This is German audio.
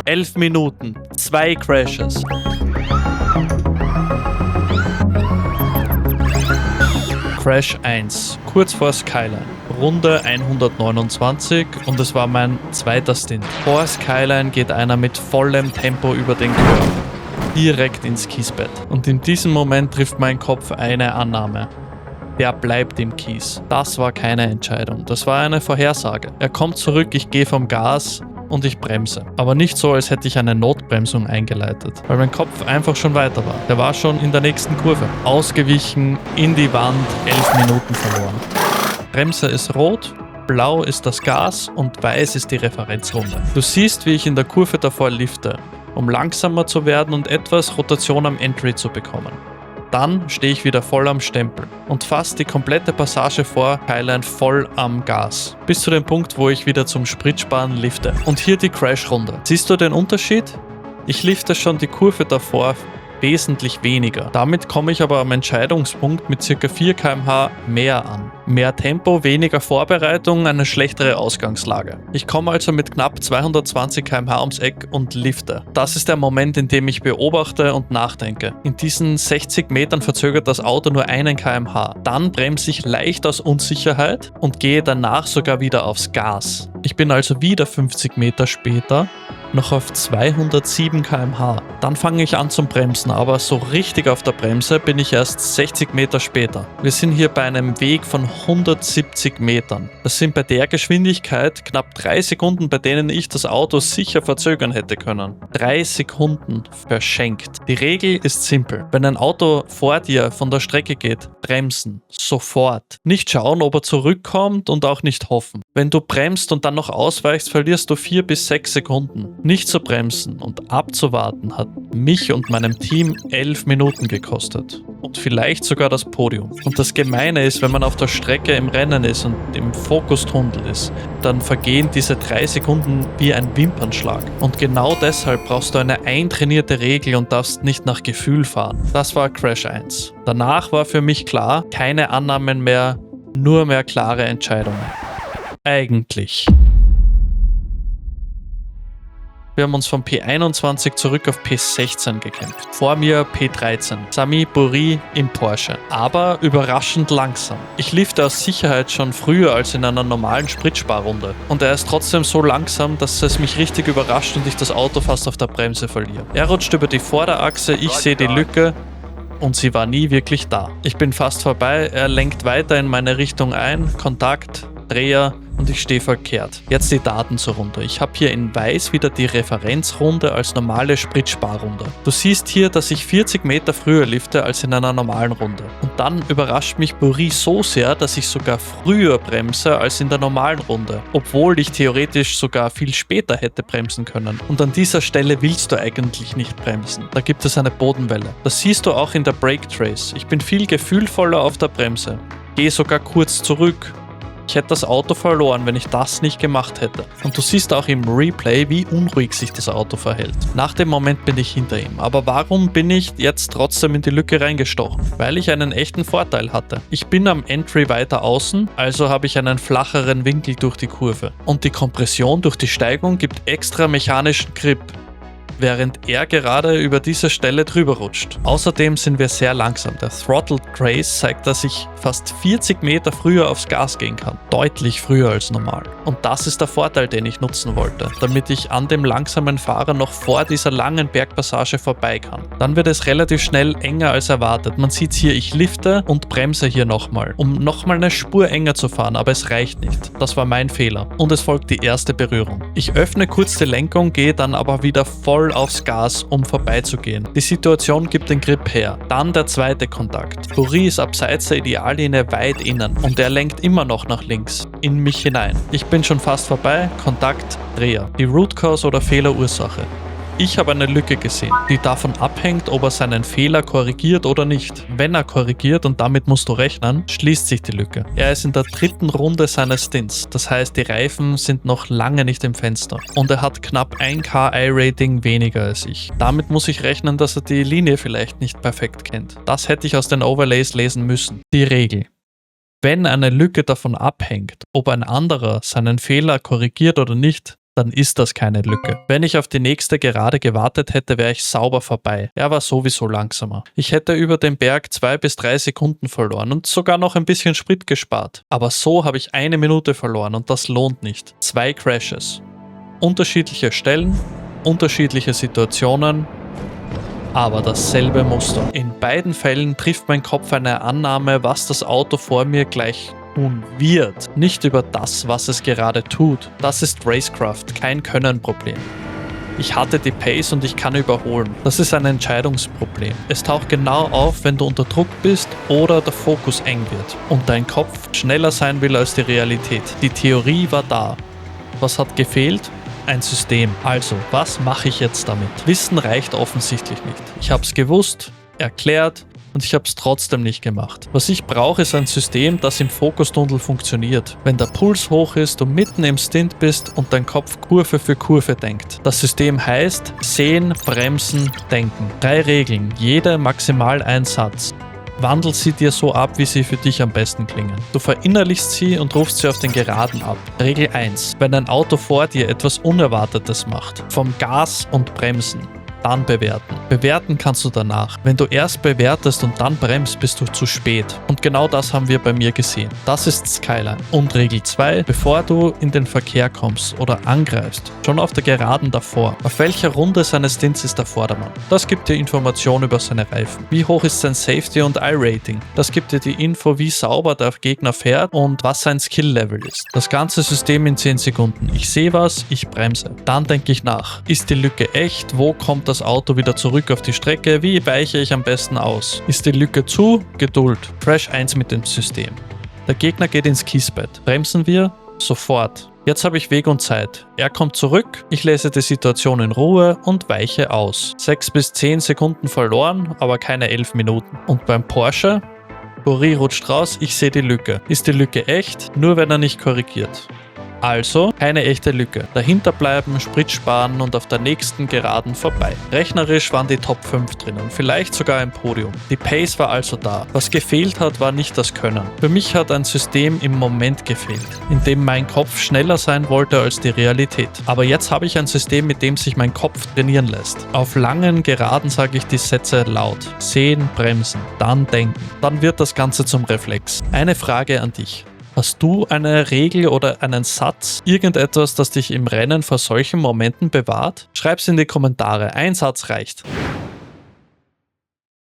11 Minuten, 2 Crashes. Crash 1, kurz vor Skyline. Runde 129 und es war mein zweiter Stint. Vor Skyline geht einer mit vollem Tempo über den Curb, direkt ins Kiesbett. Und in diesem Moment trifft mein Kopf eine Annahme. Der bleibt im Kies. Das war keine Entscheidung, das war eine Vorhersage. Er kommt zurück, ich gehe vom Gas und ich bremse. Aber nicht so, als hätte ich eine Notbremsung eingeleitet, weil mein Kopf einfach schon weiter war. Der war schon in der nächsten Kurve. Ausgewichen, in die Wand, 11 Minuten verloren. Bremse ist rot, blau ist das Gas und weiß ist die Referenzrunde. Du siehst, wie ich in der Kurve davor lifte, um langsamer zu werden und etwas Rotation am Entry zu bekommen. Dann stehe ich wieder voll am Stempel und fast die komplette Passage vor Skyline voll am Gas. Bis zu dem Punkt, wo ich wieder zum Spritsparen lifte. Und hier die Crash-Runde. Siehst du den Unterschied? Ich lifte schon die Kurve davor wesentlich weniger. Damit komme ich aber am Entscheidungspunkt mit ca. 4 km/h mehr an. Mehr Tempo, weniger Vorbereitung, eine schlechtere Ausgangslage. Ich komme also mit knapp 220 km/h ums Eck und lifte. Das ist der Moment, in dem ich beobachte und nachdenke. In diesen 60 Metern verzögert das Auto nur 1 km/h. Dann bremse ich leicht aus Unsicherheit und gehe danach sogar wieder aufs Gas. Ich bin also wieder 50 Meter später noch auf 207 km/h. Dann fange ich an zum Bremsen, aber so richtig auf der Bremse bin ich erst 60 Meter später. Wir sind hier bei einem Weg von 170 Metern. Das sind bei der Geschwindigkeit knapp 3 Sekunden, bei denen ich das Auto sicher verzögern hätte können. 3 Sekunden verschenkt. Die Regel ist simpel. Wenn ein Auto vor dir von der Strecke geht, bremsen. Sofort. Nicht schauen, ob er zurückkommt und auch nicht hoffen. Wenn du bremst und dann noch ausweichst, verlierst du 4 bis 6 Sekunden. Nicht zu bremsen und abzuwarten hat mich und meinem Team 11 Minuten gekostet. Und vielleicht sogar das Podium. Und das Gemeine ist, wenn man auf der Strecke im Rennen ist und im Fokustunnel ist, dann vergehen diese 3 Sekunden wie ein Wimpernschlag. Und genau deshalb brauchst du eine eintrainierte Regel und darfst nicht nach Gefühl fahren. Das war Crash 1. Danach war für mich klar, keine Annahmen mehr, nur mehr klare Entscheidungen. Eigentlich. Wir haben uns von P21 zurück auf P16 gekämpft. Vor mir P13. Sami Bouri im Porsche. Aber überraschend langsam. Ich lifte aus Sicherheit schon früher als in einer normalen Spritsparrunde. Und er ist trotzdem so langsam, dass es mich richtig überrascht und ich das Auto fast auf der Bremse verliere. Er rutscht über die Vorderachse, ich sehe die Lücke. Und sie war nie wirklich da. Ich bin fast vorbei, er lenkt weiter in meine Richtung ein. Kontakt, Dreher. Und ich stehe verkehrt. Jetzt die Daten zur Runde. Ich habe hier in weiß wieder die Referenzrunde als normale Spritsparrunde. Du siehst hier, dass ich 40 Meter früher lifte als in einer normalen Runde. Und dann überrascht mich Bouri so sehr, dass ich sogar früher bremse als in der normalen Runde. Obwohl ich theoretisch sogar viel später hätte bremsen können. Und an dieser Stelle willst du eigentlich nicht bremsen. Da gibt es eine Bodenwelle. Das siehst du auch in der Brake Trace. Ich bin viel gefühlvoller auf der Bremse. Gehe sogar kurz zurück. Ich hätte das Auto verloren, wenn ich das nicht gemacht hätte. Und du siehst auch im Replay, wie unruhig sich das Auto verhält. Nach dem Moment bin ich hinter ihm. Aber warum bin ich jetzt trotzdem in die Lücke reingestochen? Weil ich einen echten Vorteil hatte. Ich bin am Entry weiter außen, also habe ich einen flacheren Winkel durch die Kurve. Und die Kompression durch die Steigung gibt extra mechanischen Grip, während er gerade über diese Stelle drüber rutscht. Außerdem sind wir sehr langsam. Der Throttle Trace zeigt, dass ich fast 40 Meter früher aufs Gas gehen kann. Deutlich früher als normal. Und das ist der Vorteil, den ich nutzen wollte, damit ich an dem langsamen Fahrer noch vor dieser langen Bergpassage vorbei kann. Dann wird es relativ schnell enger als erwartet. Man sieht hier, ich lifte und bremse hier nochmal, um nochmal eine Spur enger zu fahren, aber es reicht nicht. Das war mein Fehler. Und es folgt die erste Berührung. Ich öffne kurz die Lenkung, gehe dann aber wieder voll aufs Gas, um vorbeizugehen. Die Situation gibt den Grip her. Dann der zweite Kontakt. Bouri ist abseits der Ideallinie weit innen und er lenkt immer noch nach links, in mich hinein. Ich bin schon fast vorbei, Kontakt, Dreher. Die Root Cause oder Fehlerursache. Ich habe eine Lücke gesehen, die davon abhängt, ob er seinen Fehler korrigiert oder nicht. Wenn er korrigiert, und damit musst du rechnen, schließt sich die Lücke. Er ist in der 3. Runde seines Stints, das heißt, die Reifen sind noch lange nicht im Fenster. Und er hat knapp 1 KI-Rating weniger als ich. Damit muss ich rechnen, dass er die Linie vielleicht nicht perfekt kennt. Das hätte ich aus den Overlays lesen müssen. Die Regel. Wenn eine Lücke davon abhängt, ob ein anderer seinen Fehler korrigiert oder nicht, dann ist das keine Lücke. Wenn ich auf die nächste Gerade gewartet hätte, wäre ich sauber vorbei. Er war sowieso langsamer. Ich hätte über den Berg 2 bis 3 Sekunden verloren und sogar noch ein bisschen Sprit gespart. Aber so habe ich 1 Minute verloren und das lohnt nicht. 2 Crashes. Unterschiedliche Stellen, unterschiedliche Situationen, aber dasselbe Muster. In beiden Fällen trifft mein Kopf eine Annahme, was das Auto vor mir gleich tun wird, nicht über das, was es gerade tut. Das ist Racecraft, kein Können-Problem. Ich hatte die Pace und ich kann überholen. Das ist ein Entscheidungsproblem. Es taucht genau auf, wenn du unter Druck bist oder der Fokus eng wird und dein Kopf schneller sein will als die Realität. Die Theorie war da. Was hat gefehlt? Ein System. Also, was mache ich jetzt damit? Wissen reicht offensichtlich nicht. Ich habe es gewusst, erklärt und ich habe es trotzdem nicht gemacht. Was ich brauche, ist ein System, das im Fokustunnel funktioniert. Wenn der Puls hoch ist, du mitten im Stint bist und dein Kopf Kurve für Kurve denkt. Das System heißt sehen, bremsen, denken. 3 Regeln, jede maximal ein Satz. Wandel sie dir so ab, wie sie für dich am besten klingen. Du verinnerlichst sie und rufst sie auf den Geraden ab. Regel 1. Wenn ein Auto vor dir etwas Unerwartetes macht, vom Gas und Bremsen, dann bewerten. Bewerten kannst du danach. Wenn du erst bewertest und dann bremst, bist du zu spät. Und genau das haben wir bei mir gesehen. Das ist Skyline. Und Regel 2, bevor du in den Verkehr kommst oder angreifst, schon auf der Geraden davor. Auf welcher Runde seines Stints ist der Vordermann? Das gibt dir Informationen über seine Reifen. Wie hoch ist sein Safety- und I-Rating? Das gibt dir die Info, wie sauber der Gegner fährt und was sein Skill-Level ist. Das ganze System in 10 Sekunden. Ich sehe was, ich bremse. Dann denke ich nach. Ist die Lücke echt? Wo kommt das Auto wieder zurück auf die Strecke? Wie weiche ich am besten aus? Ist die Lücke zu? Geduld. Crash 1 mit dem System. Der Gegner geht ins Kiesbett. Bremsen wir? Sofort. Jetzt habe ich Weg und Zeit. Er kommt zurück, ich lese die Situation in Ruhe und weiche aus. 6 bis 10 Sekunden verloren, aber keine 11 Minuten. Und beim Porsche? Bouri rutscht raus, ich sehe die Lücke. Ist die Lücke echt? Nur wenn er nicht korrigiert. Also keine echte Lücke. Dahinter bleiben, Sprit sparen und auf der nächsten Geraden vorbei. Rechnerisch waren die Top 5 drinnen, vielleicht sogar ein Podium. Die Pace war also da. Was gefehlt hat, war nicht das Können. Für mich hat ein System im Moment gefehlt, in dem mein Kopf schneller sein wollte als die Realität. Aber jetzt habe ich ein System, mit dem sich mein Kopf trainieren lässt. Auf langen Geraden sage ich die Sätze laut. Sehen, bremsen, dann denken. Dann wird das Ganze zum Reflex. Eine Frage an dich. Hast du eine Regel oder einen Satz, irgendetwas, das dich im Rennen vor solchen Momenten bewahrt? Schreib's in die Kommentare, ein Satz reicht.